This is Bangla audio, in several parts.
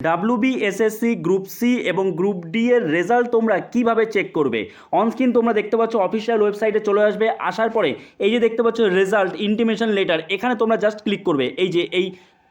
ডাব্লিউবিএসএসসি গ্রুপ সি এবং গ্রুপ ডি এর রেজাল্ট তোমরা কিভাবে চেক করবে? অনস্ক্রিন তোমরা দেখতে পাচ্ছ অফিসিয়াল ওয়েবসাইটে চলে আসবে। আসার পরে এই যে দেখতে পাচ্ছ রেজাল্ট ইন্টিমেশন লেটার, এখানে তোমরা জাস্ট ক্লিক করবে। এই যে এই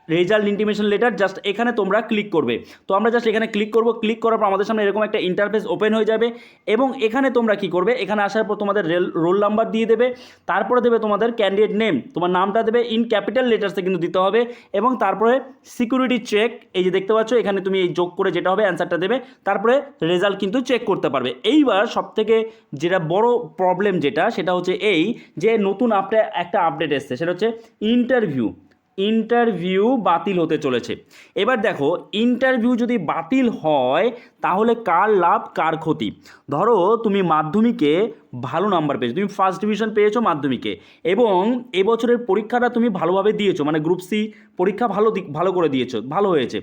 রেজাল্ট ইন্টিমেশন লেটার, জাস্ট এখানে তোমরা ক্লিক করবে। তো আমরা জাস্ট এখানে ক্লিক করব। ক্লিক করার পর আমাদের সামনে এরকম একটা ইন্টারফেস ওপেন হয়ে যাবে এবং এখানে তোমরা কি করবে, এখানে আসার পর তোমাদের রোল নাম্বার দিয়ে দেবে, তারপরে দেবে তোমাদের ক্যান্ডিডেট নেম, তোমার নামটা দেবে ইন ক্যাপিটাল লেটার্সে কিন্তু দিতে হবে, এবং তারপরে সিকিউরিটি চেক, এই যে দেখতে পাচ্ছ এখানে তুমি এই যোগ করে যেটা হবে অ্যান্সারটা দেবে, তারপরে রেজাল্ট কিন্তু চেক করতে পারবে। এইবার সবথেকে যেটা বড় প্রবলেম সেটা হচ্ছে এই যে নতুন একটা আপডেট এসছে, সেটা হচ্ছে ইন্টারভিউ বাতিল হতে চলেছে। এবার দেখো, ইন্টারভিউ যদি বাতিল হয় তাহলে কার লাভ কার ক্ষতি? ধরো তুমি মাধ্যমিকে ভালো নাম্বার পেয়েছো, তুমি ফার্স্ট ডিভিশন পেয়েছো মাধ্যমিকে, এবং এবছরের পরীক্ষাটা তুমি ভালোভাবে দিয়েছো, মানে গ্রুপ সি পরীক্ষা ভালো করে দিয়েছো, ভালো হয়েছে,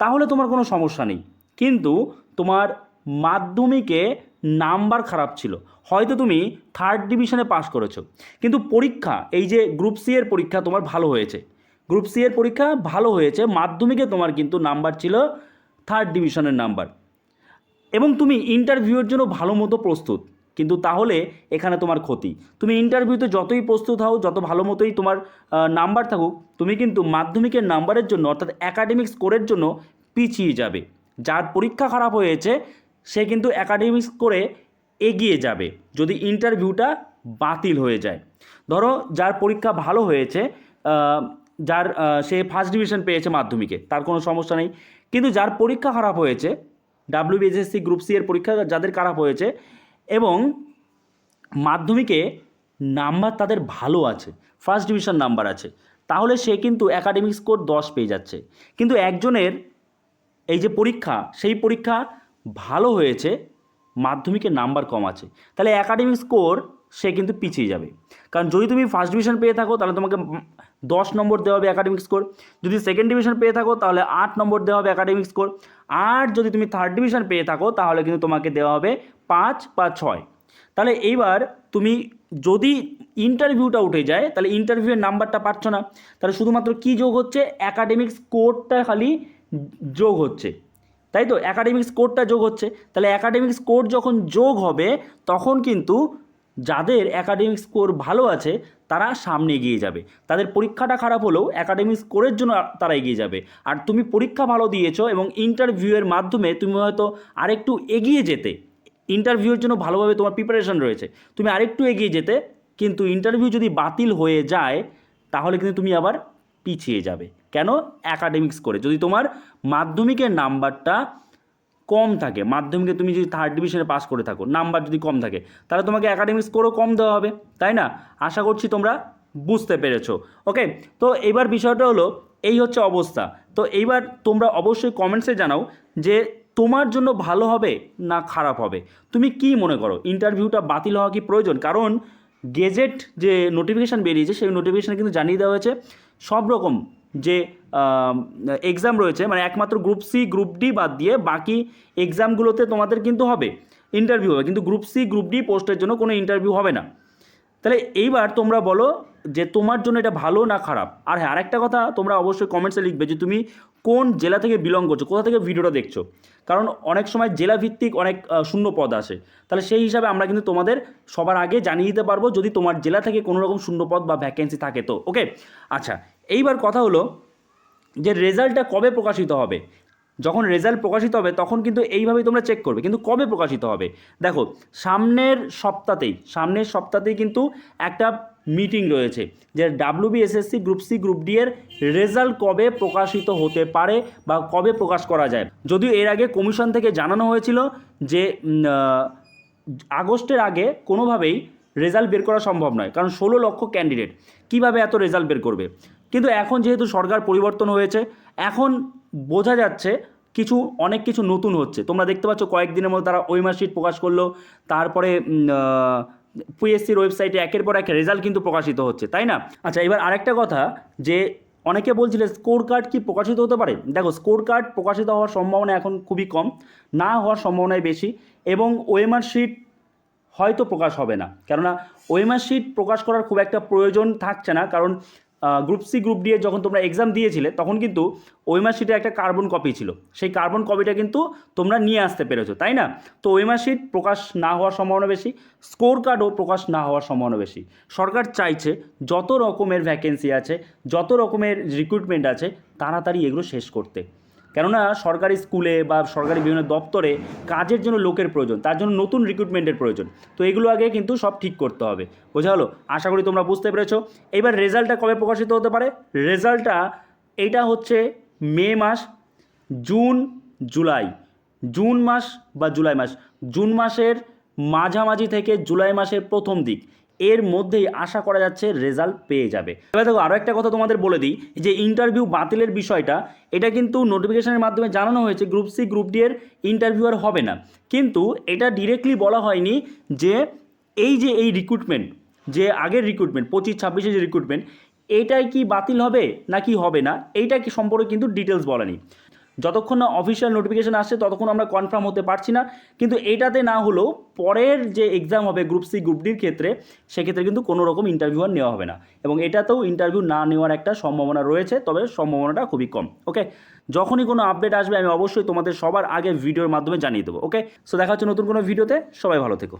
তাহলে তোমার কোনো সমস্যা নেই। কিন্তু তোমার মাধ্যমিকে নাম্বার খারাপ ছিল, হয়তো তুমি থার্ড ডিভিশনে পাস করেছো, কিন্তু পরীক্ষা এই যে গ্রুপ সি এর পরীক্ষা তোমার ভালো হয়েছে, গ্রুপ সি এর পরীক্ষা ভালো হয়েছে, মাধ্যমিকে তোমার কিন্তু নাম্বার ছিল থার্ড ডিভিশনের নাম্বার, এবং তুমি ইন্টারভিউয়ের জন্য ভালো মতো প্রস্তুত, কিন্তু তাহলে এখানে তোমার ক্ষতি। তুমি ইন্টারভিউতে যতই প্রস্তুত হও, যত ভালো মতোই তোমার নাম্বার থাকুক, তুমি কিন্তু মাধ্যমিকের নাম্বারের জন্য অর্থাৎ অ্যাকাডেমিক স্কোরের জন্য পিছিয়ে যাবে। যার পরীক্ষা খারাপ হয়েছে সে কিন্তু অ্যাকাডেমিক স্কোরে এগিয়ে যাবে যদি ইন্টারভিউটা বাতিল হয়ে যায়। ধরো যার পরীক্ষা ভালো হয়েছে, সে ফার্স্ট ডিভিশন পেয়েছে মাধ্যমিকে, তার কোনো সমস্যা নেই, কিন্তু যার পরীক্ষা খারাপ হয়েছে, ডাব্লিউবিএসএসসি গ্রুপ সি এর পরীক্ষা যাদের খারাপ হয়েছে এবং মাধ্যমিকে নাম্বার তাদের ভালো আছে, ফার্স্ট ডিভিশন নাম্বার আছে, তাহলে সে কিন্তু অ্যাকাডেমিক স্কোর 10 পেয়ে যাচ্ছে। কিন্তু একজনের এই যে পরীক্ষা, সেই পরীক্ষা ভালো হয়েছে, মাধ্যমিকের নাম্বার কম আছে, তাহলে অ্যাকাডেমিক স্কোর সে কিন্তু পিছিয়ে যাবে। কারণ যদি তুমি ফার্স্ট ডিভিশন পেয়ে থাকো তাহলে তোমাকে 10 নম্বর দেওয়া হবে অ্যাকাডেমিক স্কোর, যদি সেকেন্ড ডিভিশন পেয়ে থাকো তাহলে 8 নম্বর দেওয়া হবে অ্যাকাডেমিক স্কোর, আর যদি তুমি থার্ড ডিভিশন পেয়ে থাকো তাহলে কিন্তু তোমাকে দেওয়া হবে 5 বা 6। তাহলে এইবার তুমি যদি ইন্টারভিউটা উঠে যায় তাহলে ইন্টারভিউয়ের নাম্বারটা পাচ্ছ না, তাহলে শুধুমাত্র কি যোগ হচ্ছে, অ্যাকাডেমিক স্কোরটা খালি যোগ হচ্ছে, তাই তো, অ্যাকাডেমিক স্কোরটা যোগ হচ্ছে। তাহলে অ্যাকাডেমিক স্কোর যখন যোগ হবে তখন কিন্তু যাদের অ্যাকাডেমিক স্কোর ভালো আছে তারা সামনে এগিয়ে যাবে, তাদের পরীক্ষাটা খারাপ হলেও অ্যাকাডেমিক স্কোরের জন্য তারা এগিয়ে যাবে। আর তুমি পরীক্ষা ভালো দিয়েছো এবং ইন্টারভিউয়ের মাধ্যমে তুমি হয়তো আরেকটু এগিয়ে যেতে, ইন্টারভিউয়ের জন্য ভালোভাবে তোমার প্রিপারেশন রয়েছে, তুমি আরেকটু এগিয়ে যেতে, কিন্তু ইন্টারভিউ যদি বাতিল হয়ে যায় তাহলে কিন্তু তুমি আবার পিছিয়ে যাবে। কেন? অ্যাকাডেমিক স্কোরে যদি তোমার মাধ্যমিকের নাম্বারটা কম থাকে, মাধ্যমিকে তুমি যদি থার্ড ডিভিশনে পাস করে থাকো, নাম্বার যদি কম থাকে, তাহলে তোমাকে অ্যাকাডেমিক স্কোরও কম দেওয়া হবে, তাই না? আশা করছি তোমরা বুঝতে পেরেছো। ওকে, তো এইবার বিষয়টা হলো এই হচ্ছে অবস্থা। তো এইবার তোমরা অবশ্যই কমেন্টসে জানাও যে তোমার জন্য ভালো হবে না খারাপ হবে, তুমি কি মনে করো, ইন্টারভিউটা বাতিল হওয়া কি প্রয়োজন? কারণ গেজেট যে নোটিফিকেশান বেরিয়েছে সেই নোটিফিকেশানে কিন্তু জানিয়ে দেওয়া হয়েছে সব রকম যে এক্সাম রয়েছে, মানে একমাত্র গ্রুপ সি গ্রুপ ডি বাদ দিয়ে বাকি এক্সামগুলোতে তোমাদের কিন্তু হবে ইন্টারভিউ হবে, কিন্তু গ্রুপ সি গ্রুপ ডি পোস্টের জন্য কোনো ইন্টারভিউ হবে না। তাহলে এইবার তোমরা বলো যে তোমার জন্য এটা ভালো না খারাপ। আর হ্যাঁ, আরেকটা কথা তোমরা অবশ্যই কমেন্টসে লিখবে যে তুমি কোন জেলা থেকে বিলং করছো, কোথা থেকে ভিডিওটা দেখছো, কারণ অনেক সময় জেলা ভিত্তিক অনেক শূন্য পদ আসে, তাহলে সেই হিসাবে আমরা কিন্তু তোমাদের সবার আগে জানিয়ে দিতে পারবো যদি তোমার জেলা থেকে কোনো রকম শূন্য পদ বা ভ্যাকেন্সি থাকে তো। ওকে, আচ্ছা, এইবার কথা হলো যে রেজাল্টটা কবে প্রকাশিত হবে। যখন রেজাল্ট প্রকাশিত হবে তখন কিন্তু এইভাবেই তোমরা চেক করবে, কিন্তু কবে প্রকাশিত হবে দেখো, সামনের সপ্তাহতেই কিন্তু একটা মিটিং রয়েছে যে W B S S C group C group D এর রেজাল্ট কবে প্রকাশিত হতে পারে বা কবে প্রকাশ করা যায়। যদিও এর আগে কমিশন থেকে জানানো হয়েছিল যে আগস্টের আগে কোনোভাবেই রেজাল্ট বের করা সম্ভব নয়, কারণ 16 লক্ষ ক্যান্ডিডেট কীভাবে এত রেজাল্ট বের করবে। কিন্তু এখন যেহেতু সরকার পরিবর্তন হয়েছে, এখন বোঝা যাচ্ছে অনেক কিছু নতুন হচ্ছে। তোমরা দেখতে পাচ্ছ কয়েকদিনের মধ্যে তারা ওএমআর শিট প্রকাশ করলো, তারপরে পিএসসির ওয়েবসাইটে একের পর এক রেজাল্ট কিন্তু প্রকাশিত হচ্ছে, তাই না? আচ্ছা, এবার আরেকটা কথা যে অনেকে বলছিলে স্কোর কার্ড কি প্রকাশিত হতে পারে। দেখো, স্কোর কার্ড প্রকাশিত হওয়ার সম্ভাবনা এখন খুবই কম, না হওয়ার সম্ভাবনাই বেশি, এবং ওএমআর শিট হয়তো প্রকাশ হবে না, কেননা ওএমআর শিট প্রকাশ করার খুব একটা প্রয়োজন থাকছে না, কারণ গ্রুপ সি গ্রুপ ডি এর যখন তোমরা এক্সাম দিয়েছিলে তখন কিন্তু ওএমআর শিটে একটা কার্বন কপি ছিল, সেই কার্বন কপিটা কিন্তু তোমরা নিয়ে আসতে পেরেছো, তাই না? তো ওএমআর শিট প্রকাশ না হওয়ার সম্ভাবনা বেশি, স্কোর কার্ডও প্রকাশ না হওয়ার সম্ভাবনা বেশি। সরকার চাইছে যত রকমের ভ্যাকেন্সি আছে, যত রকমের রিক্রুটমেন্ট আছে, তাড়াতাড়ি এগুলো শেষ করতে। কেননা সরকারি স্কুলে বা সরকারি বিভিন্ন দপ্তরে কাজের জন্য লোকের প্রয়োজন, তার জন্য নতুন রিক্রুটমেন্টের প্রয়োজন। তো এগুলো আগে কিন্তু সব ঠিক করতে হবে। বোঝা হলো? আশা করি তোমরা বুঝতে পেরেছো। এবার রেজাল্টটা কবে প্রকাশিত হতে পারে? রেজাল্টটা এইটা হচ্ছে মে মাস, জুন, জুলাই, জুন মাস বা জুলাই মাস, জুন মাসের মাঝামাঝি থেকে জুলাই মাসের প্রথম দিক, এর মধ্যেই আশা করা যাচ্ছে রেজাল্ট পেয়ে যাবে। এবার দেখো আরও একটা কথা তোমাদের বলে দিই, যে ইন্টারভিউ বাতিলের বিষয়টা, এটা কিন্তু নোটিফিকেশনের মাধ্যমে জানানো হয়েছে গ্রুপ সি গ্রুপ ডি এর ইন্টারভিউ আর হবে না, কিন্তু এটা ডিরেক্টলি বলা হয়নি যে এই রিক্রুটমেন্ট, যে আগের রিক্রুটমেন্ট 25-26 যে রিক্রুটমেন্ট, এইটাই কি বাতিল হবে নাকি হবে না, এইটা কি সম্পর্কে কিন্তু ডিটেলস বলেনি। যতক্ষণ না অফিসিয়াল নোটিফিকেশান আসছে ততক্ষণ আমরা কনফার্ম হতে পারছি না, কিন্তু এইটাতে না হলেও পরের যে এক্সাম হবে গ্রুপ সি গ্রুপ ডির ক্ষেত্রে, সেক্ষেত্রে কিন্তু কোনো রকম ইন্টারভিউ আর নেওয়া হবে না, এবং এটাতেও ইন্টারভিউ না নেওয়ার একটা সম্ভাবনা রয়েছে, তবে সম্ভাবনাটা খুবই কম। ওকে, যখনই কোনো আপডেট আসবে আমি অবশ্যই তোমাদের সবার আগে ভিডিওর মাধ্যমে জানিয়ে দেবো। ওকে, সো দেখা হচ্ছে নতুন কোনো ভিডিওতে, সবাই ভালো থেকো।